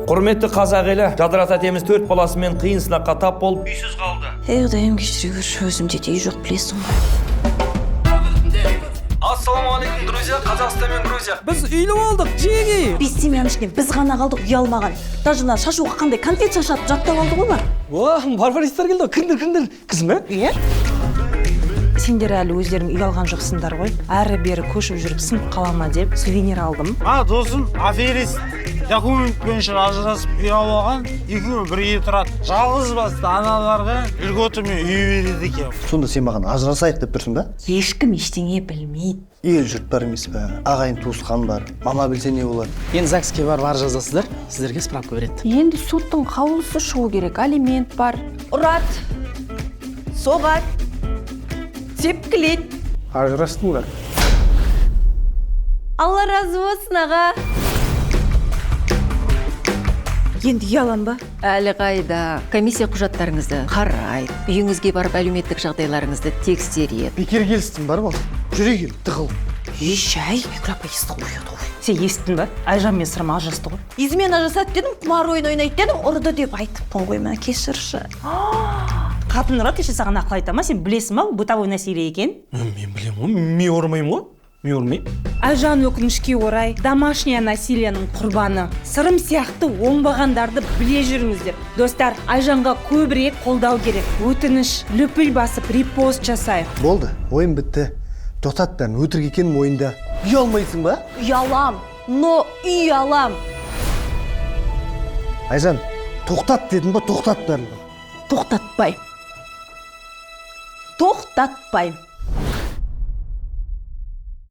Құрметті қазақ елі, Жадырат әтеміз 4 баласымен қиын сынаққа тап болып үйсіз қалды. Құдайым кешіре гөр, өзімде де үй жоқ, білесің ғой. Ассалаумағалейкум, друзья, Қазақстан мен Грузия. Біз үйлі болдық, жеги. Біз семьяның ішінде біз ғана қалдық, ұялмаған. Даже мына шашуға қандай конфет шашатып жаттап алды ғой бар. Барбаристер келді, кіндір. Қызым, Иә? Сендер әлі өздерің үй алған жоқсыңдар ғой. Әрі бері көшіп жүріп сынып қала ма деп сувенир алдым. Досым аферист. Документ бойынша ажырасып үй алған, екеуі бірге тұрады. Жалғыз басты аналарға үлготымен үй береді екен. Сонда сен маған ажырасайық деп тұрсың ба? Ешкім ештеңе білмейді. Ел жұрт бар емес пе? Ағайын туысқан бар. Мама білсе не болады? енді ЗАГСке барып арыз жазасыздар, сіздерге справка береді. Енді соттың қаулысы шығу керек, алимент бар. Ұрат, соғат, тепкілет. Ажырастыңдар. Алла разы болсын, аға. Енді ұяланба. Әлі қайда, комиссия құжаттарыңызды қарайды, үйіңізге барып әлеуметтік жағдайларыңызды тексереді. Бекер келістің бар ма? Жүре кел, тығыл. Шай, микропа естігі қойды ғой. Сен естің ба? Айжан мен Сырым ажырасты ғой. Измен ажырасады дедім, құмар ойын ойнайды дедім, ұрды деп айтыппын ғой, мә кешірші. Қатын ұрат, еше саған ақыл айтама, сен білесің ба, бытовой насилие екен? Мен білем ғой, мен ұрмаймын ғой. Мен ұрмаймын. Айжан өкінішке орай домашняя насилияның құрбаны. Сырым сияқты оңбағандарды біле жүріңіздер. Достар, Айжанға көбірек қолдау керек. Өтініш, лүпіл басып, репост жасайық. Болды, ойын бітті. Тоқтат бәрін, өтірік екен мойында. Үй алмайсың ба? Ұялам, но үй алам. Айжан, тоқтат дедің ба, тоқтат бәрін. Тоқтатпайым.